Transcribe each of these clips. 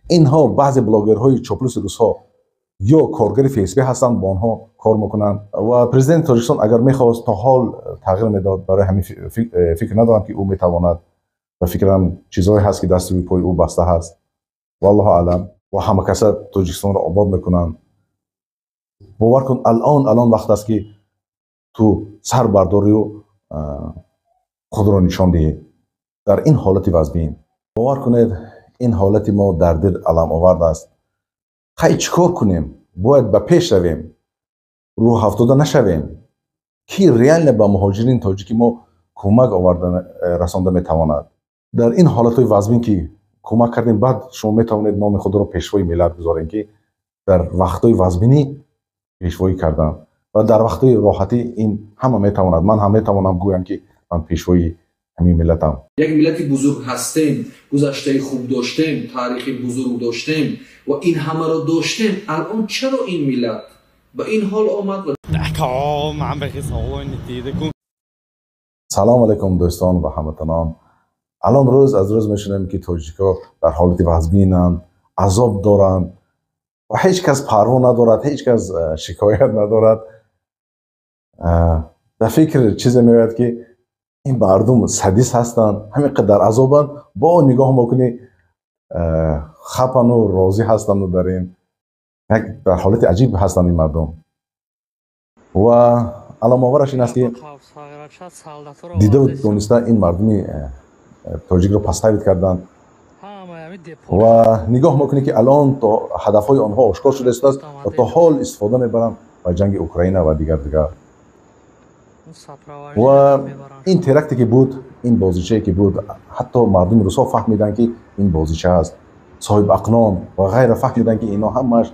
اینها بعضی بلاگرهای چاپلوس روس‌ها یا کارگر فیسبوک هستند، با آنها کار میکنند و پرزیدنت تاجیکستان اگر میخواست تا حال تغییر میداد. برای همین فکر ندارم که او میتواند و فکرم چیزایی هست که دست روی پای او بسته هست. والله اعلم. و همه کسا تاجیکستان را آباد میکنند. باور کن الان وقت است که تو سر برداری و خود را نشان دهی. در این حالت وضعیم باور کنید این حالت ما در دل علم آورد است. خیلی چیکار کنیم؟ باید به پیش رویم، رو افتاده نشویم. کی ریال به مهاجرین تاجیکی ما کمک آوردن رسانده میتواند؟ در این حالت وضعیم که کمک کردیم، بعد شما میتوانید نام خود را پیشوای ملت گذارین که در وقتای وضعینی پیشوایی کردن و در وقتای راحتی این همه میتواند. من هم میتوانم گویم که من پیشوای همین ملتم. یک ملتی بزرگ هستیم، گذشته خوب داشتیم، تاریخ بزرگ داشتیم و این همه را داشتیم. الان چرا این ملت به این حال آمد؟ سلام علیکم دوستان و هموطنان. الان روز از روز میشنیم که تاجیکا در حالت وضعینند، عذاب دارند و هیچ کس پروا ندارد، هیچ کس شکایت ندارد. در فکر چیزی میاد که این مردم سادیس هستند، همینقدر عذابند. با نگاه میکنی خپن و راضی هستند و در این در حالت عجیب هستند این مردم. و علامه آورش این است که دیده و دونسته این مردمی تاجیک رو پستاوید کردند و نگاه میکنی که الان تا هدفهای آنها آشکار شده است و تا حال استفاده میبرند و جنگ اوکراین و دیگر. و این ترکتی که بود، این بازیچه که بود، حتی مردم روسا فهمیدن که این بازیچه است. صاحب اقنام و غیره فهمیدن که اینا همش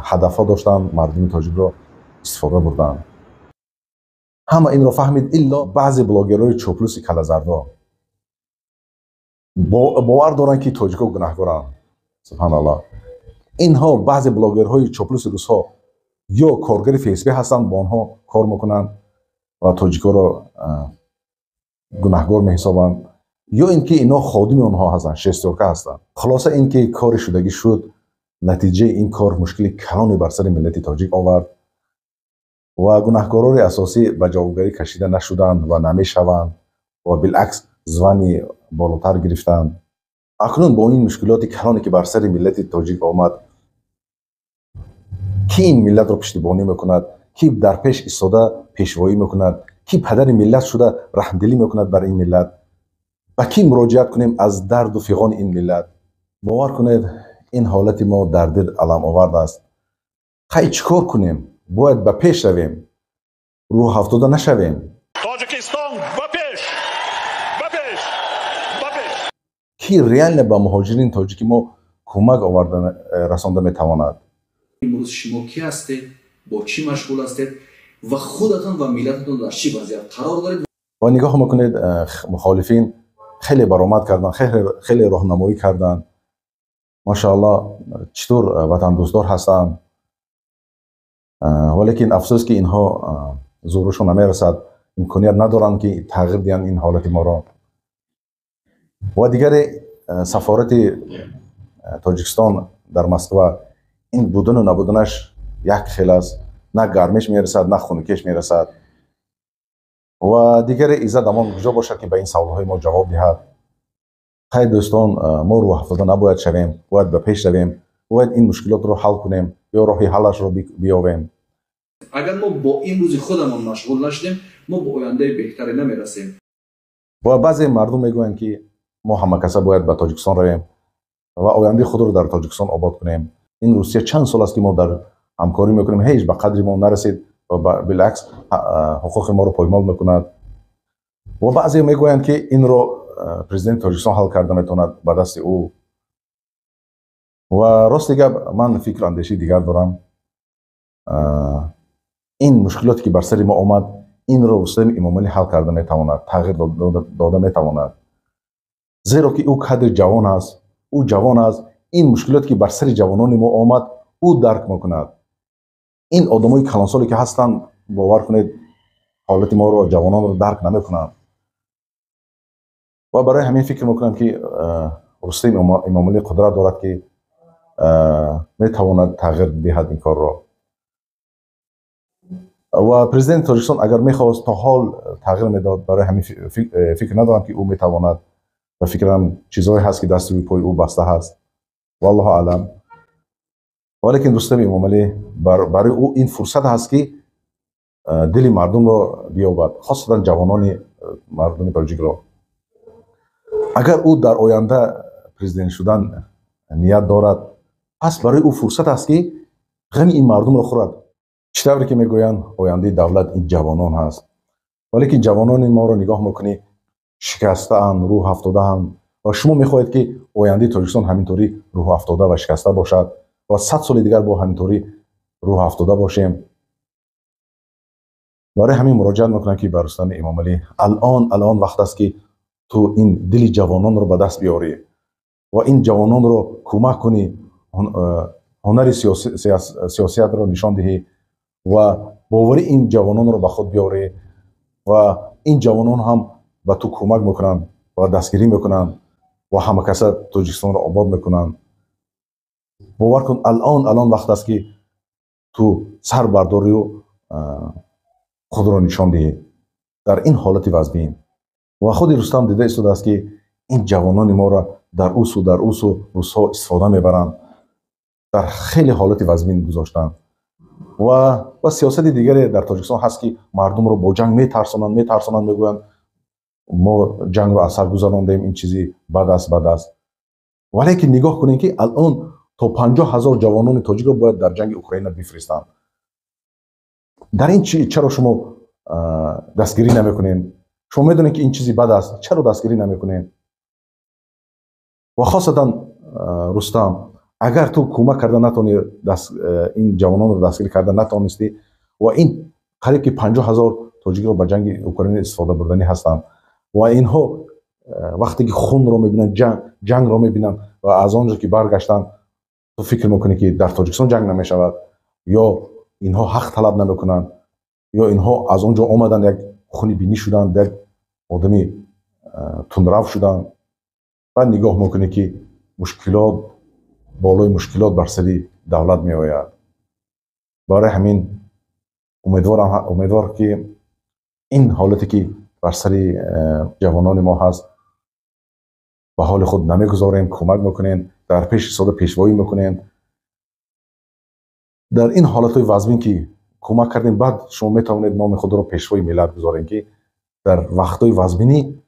هدفها داشتن مردم تاجیک رو استفاده بردن. همه این رو فهمید الا بعضی بلاگرهای چوپلوسی کله‌زردا باور دارن که تاجیک‌ها گناهکارن. سبحان الله. اینها بعضی بلاگرهای چوپلوس روس‌ها یا کارگر فیسبوک هستند، با آنها کار میکنند و تاجیک‌ها را گناهکار میحسابند، یا اینکه اینا خادم آنها هستند، شسترکه هستند. خلاصه اینکه کار شدگی شد، نتیجه این کار مشکل کلانی بر سر ملت تاجیک آورد و گناهکاران اساسی به جوابگری کشیده نشدند و نمیشوند و بالعکس زبانی بالاتر گرفتند. اکنون با این مشکلات کلانی که بر سر ملت تاجیک آمد، کی این ملت را پشتیبانی میکند؟ کی در پیش ایستاده پیشوایی میکند؟ کی پدر ملت شده رحمدلی میکند بر این ملت؟ با کی مراجعت کنیم از درد و فیغان این ملت؟ باور کنید این حالت ما در دل علم آورد است. خیلی چیکار کنیم؟ باید به پیش رویم، رو افتاده نشویم. تاجیکستان به پیش، به پیش، به پیش. کی ریال به مهاجرین تاجیکی ما کمک آوردن رسانده میتواند؟ امروز شما کی هستید؟ با چی مشغول هستید و خودتون و ملتتون در چی وضعیت قرار دارید؟ و نگاه میکنید مخالفین خیلی برآمد کردن، خیلی راهنمایی کردن. ماشاءالله چطور وطن دوستدار هستند، ولیکن افسوس که اینها زورشون نمیرسد، امکانیت ندارن که تغییر دهند این حالت ما را. و دیگر سفارت تاجیکستان در مسکو، این بودن و نبودنش یک خیل است، نه گرمش میرسد نه خنکش میرسد. و دیگر ایزد امان کجا باشد که به این سوالهای ما جواب دهد. خیلی دوستان، ما رو افتاده نباید شویم، باید به پیش رویم، باید این مشکلات رو حل کنیم یا راه حلش رو بیابیم. اگر ما با این روز خودمون مشغول نشدیم، ما به آینده بهتری نمیرسیم. و بعضی مردم میگویند که ما همه کسا باید به تاجیکستان رویم و آینده خود رو در تاجیکستان آباد کنیم. این روسیه چند سال است که ما در همکاری میکنیم، هیچ به قدری ما نرسید و بالعکس حقوق ما رو پایمال میکند. و بعضی میگویند که این رو پرزیدنت تاجیکستان حل کرده میتواند به دست او. و راست دیگه من فکر اندیشی دیگر دارم. این مشکلاتی که بر سر ما آمد، این رو حسین امامعلی حل کرده میتواند، تغییر داده میتواند. زیرا که او کادر جوان است، او جوان است. این مشکلاتی که بر سر جوانان ما آمد او درک میکند. این آدمای کلانسالی که هستند، باور کنید حالت ما رو، جوانان رو درک نمیکنند. و برای همین فکر میکنم که رستم امامعلی قدرت دارد که میتواند تغییر دهد این کار را. و پرزیدنت تاجیکستان اگر میخواست تا حال تغییر میداد، برای همین فکر ندارم که او میتواند، و فکرم چیزهایی هست که دست روی پای او بسته هست، والله اعلم. ولیکن رستم امامعلی برای او این فرصت هست که دل مردم را بیابد، خاصتا جوانان مردم تاجیک را. اگر او در آینده پرزیدنت شدن نیت دارد، پس برای او فرصت است که غم این مردم را خورد. چطوری که میگویند آینده دولت این جوانان هست، ولی که جوانان ما را نگاه میکنی شکسته اند، روح افتاده اند، و شما میخواهید که آینده تاجیکستان همینطوری روح افتاده و شکسته باشد و 100 سال دیگر با همینطوری روح افتاده باشیم. برای همین مراجعت میکنم که به رستم امامعلی الان وقت است که تو این دل جوانان رو به دست بیاری و این جوانان رو کمک کنی، هنر سیاست رو نشان دهی و باوری این جوانان رو به خود بیاری و این جوانان هم به تو کمک میکنن و دستگیری میکنن و همه کسا تاجیکستان رو آباد میکنن. باور کن الان وقت است که تو سر برداری و خود را نشان دهی در این حالت وضعی. و خود رستم دیده ایستاده است که این جوانان ما را در اوس و روسها استفاده میبرند، در خیلی حالت وضعی گذاشتن. و سیاست دیگری در تاجیکستان هست که مردم رو با جنگ میترسانند، میگویند ما جنگ رو اثر گذراندیم، این چیزی بد است. ولی که نگاه کنین که الان تا 50,000 جوانان تاجیک رو باید در جنگ اوکراین بفرستند. در این چرا شما دستگیری نمیکنین؟ شما میدونید که این چیزی بد است، چرا دستگیری نمیکنین؟ و خاصتا رستم، اگر تو کمک کرده نتونی این جوانان رو دستگیری کرده نتونستی و این قریب که 50,000 تاجیک رو به جنگ اوکراین استفاده بردنی هستند و اینها وقتی که خون رو میبینن، جنگ رو میبینن و از آنجا که برگشتن تو فکر میکنی که در تاجیکستان جنگ نمیشود، یا اینها حق طلب نمیکنن، یا اینها از اونجا اومدن یک خونی بینی شدن، یک آدمی تندرو شدن و نگاه میکنی که مشکلات بالای مشکلات بر سری دولت می آید. برای همین امیدوار که این حالتی که بر سری جوانان ما هست به حال خود نمیگذاریم، کمک میکنین، در پیش صدا پیشوایی میکنین. در این حالتهای وضعی که کمک کردین، بعد شما میتوانید نام خود را پیشوای ملت بذارین که در وقتهای وضعی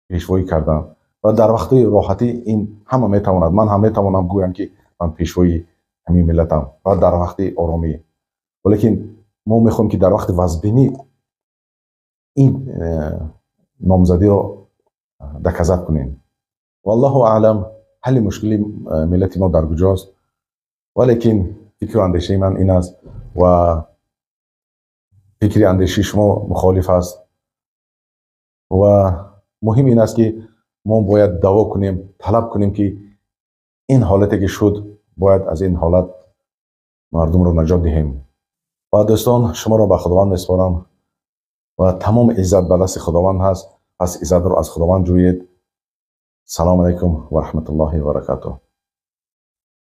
پیشوایی کردن و در وقتهای راحتی این همه میتواند، من هم میتوانم گویم که من پیشوای همین ملتم و در وقت آرامی. ولیکن ما میخوایم که در وقت وضعی این نامزدی را دکزد کنیم. والله اعلم حل مشکلی ملت ما در کجاست، ولیکن فکر و اندیشه من این است و فکر اندیشه شما مخالف است و مهم این است که ما باید دعا کنیم، طلب کنیم که این حالتی که شد باید از این حالت مردم رو نجات دهیم. و دوستان، شما را به خداوند میسپارم و تمام عزت به دست خداوند هست، پس عزت رو از خداوند جویید. سلام علیکم و رحمت الله و برکاته.